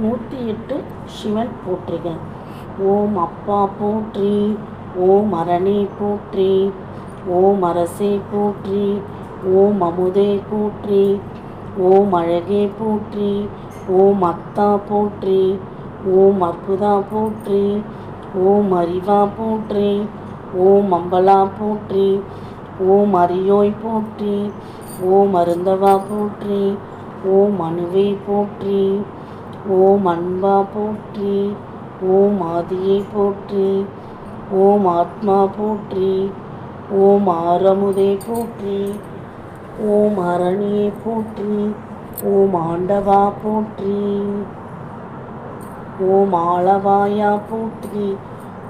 108 சிவன் போற்றுக. ஓம் அப்பா போற்றி. ஓம் அரணே போற்றி. ஓம் அரசே போற்றி. ஓம் அமுதே போற்றி. ஓம் அழகே போற்றி. ஓம் அத்தா போற்றி. ஓம் அற்புதா போற்றி. ஓம் அறிவா போற்றி. ஓம் அம்பலா போற்றி. ஓம் அரியோய் போற்றி. ஓம் அருந்தவா போற்றி. ஓம் அணுவே போற்றி. ஓம் அன்பா போற்றி. ஓம் ஆதியே போற்றி. ஓம் ஆத்மா போற்றி. ஓம் ஆரமுதே போற்றி. ஓம் அரணியே போற்றி. ஓம் ஆண்டவா போற்றி. ஓம் ஆளவாயா போற்றி.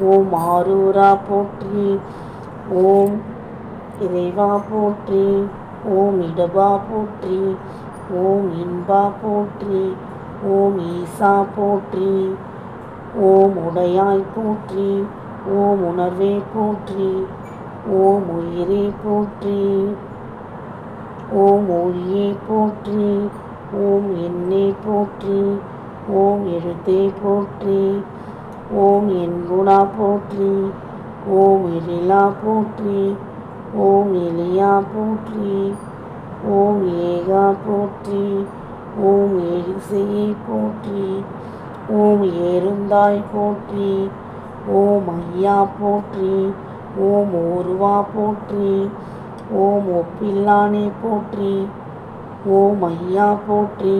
ஓம் ஆரூரா போற்றி. ஓம் இறைவா போற்றி. ஓம் இடபா போற்றி. ஓம் இன்பா போற்றி. ஓம் ஈசா போற்றி. ஓம் உடையாய் போற்றி. ஓம் உணர்வே போற்றி. ஓம் உயிரே போற்றி. ஓம் ஒளியே போற்றி. ஓம் எண்ணே போற்றி. ஓம் எழுத்தே போற்றி. ஓம் எண்குணா போற்றி. ஓம் எழிலா போற்றி. ஓம் எளியா போற்றி. ஓம் ஏகா போற்றி. ஓம் ஏழிசையே போற்றி. ஓம் ஏறுந்தாய் போற்றி. ஓம் ஐயா போற்றி. ஓம் ஓருவா போற்றி. ஓம் ஒப்பில்லானே போற்றி. ஓம் ஐயா போற்றி.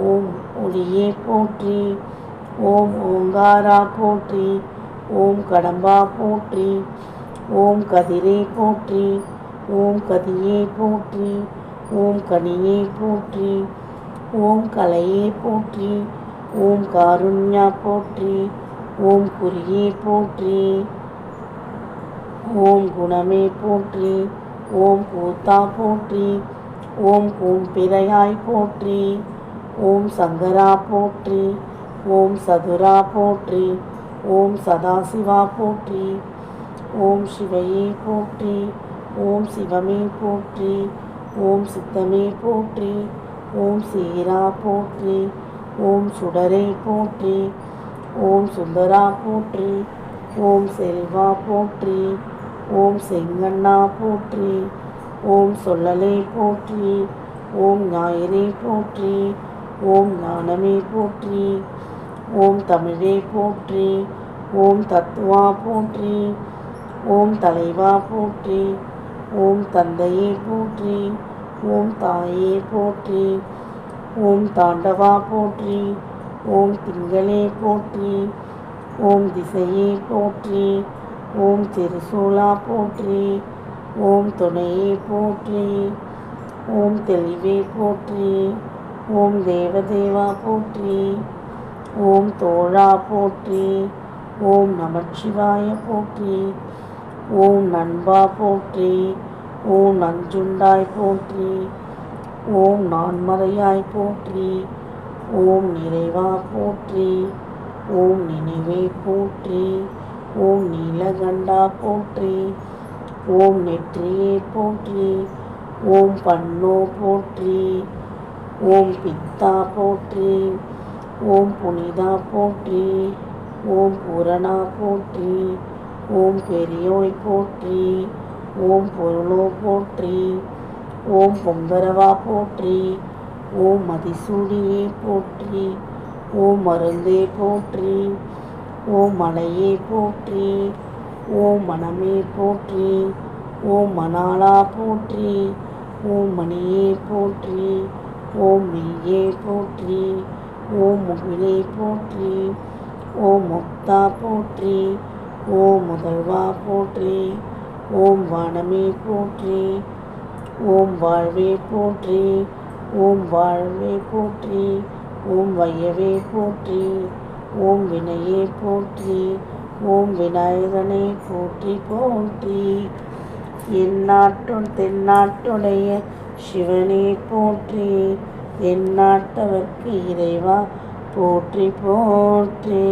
ஓம் ஒளியே போற்றி. ஓம் ஓங்காரா போற்றி. ஓம் கடம்பா போற்றி. ஓம் கதிரே போற்றி. ஓம் கதியே போற்றி. ஓம் கனியே போற்றி. ஓம் கலையே போற்றி. ஓம் காருண்யா போற்றி. ஓம் குறியே போற்றி. ஓம் குணமே போற்றி. ஓம் கூத்தா போற்றி. ஓம் கூம்பிரையாய் போற்றி. ஓம் சங்கரா போற்றி. ஓம் சதுரா போற்றி. ஓம் சதாசிவா போற்றி. ஓம் சிவையே போற்றி. ஓம் சிவமே போற்றி. ஓம் சித்தமே போற்றி. ஓம் சீரா போற்றி. ஓம் சுடரே போற்றி. ஓம் சுந்தரா போற்றி. ஓம் செல்வா போற்றி. ஓம் செங்கண்ணா போற்றி. ஓம் சொல்லலே போற்றி. ஓம் ஞாயிறே போற்றி. ஓம் ஞானமே போற்றி. ஓம் தமிழே போற்றி. ஓம் தத்துவா போற்றி. ஓம் தலைவா போற்றி. ஓம் தந்தையே போற்றி. ஓம் தாயே போற்றி. ஓம் தாண்டவா போற்றி. ஓம் திங்களே போற்றி. ஓம் திசையே போற்றி. ஓம் திருசூலா போற்றி. ஓம் துணையே போற்றி. ஓம் தெளிவே போற்றி. ஓம் தேவதேவா போற்றி. ஓம் தோழா போற்றி. ஓம் நமச்சிவாய போற்றி. ஓம் நண்பா போற்றி. ஓம் நஞ்சுண்டாய் போற்றி. ஓம் நான்மறையாய் போற்றி. ஓம் நிறைவா போற்றி. ஓம் நினைவே போற்றி. ஓம் நீலகண்டா போற்றி. ஓம் நெற்றியே போற்றி. ஓம் பன்னோ போற்றி. ஓம் பித்தா போற்றி. ஓம் புனிதா போற்றி. ஓம் பூரணா போற்றி. ஓம் பெரியோய் போற்றி. ஓம் பொருளோ போற்றி. ஓம் பொங்கரவா போற்றி. ஓம் மதிசூடியே போற்றி. ஓம் மருந்தே போற்றி. ஓம் மலையே போற்றி. ஓம் மனமே போற்றி. ஓம் மணாளா போற்றி. ஓம் மணியே போற்றி. ஓம் மெய்யே போற்றி. ஓம் முகிலே போற்றி. ஓம் முக்தா போற்றி. ஓம் முதல்வா போற்றி. ஓம் வானமே போற்றி. ஓம் வாழ்வே போற்றி. ஓம் வாழ்வே போற்றி. ஓம் வையவே போற்றி. ஓம் வினையே போற்றி. ஓம் விநாயகனே போற்றி போற்றி. எந்நாட்டும் தென்னாட்டுடைய சிவனே போற்றி. எந்நாட்டவர்க்கு இறைவா போற்றி போற்றி.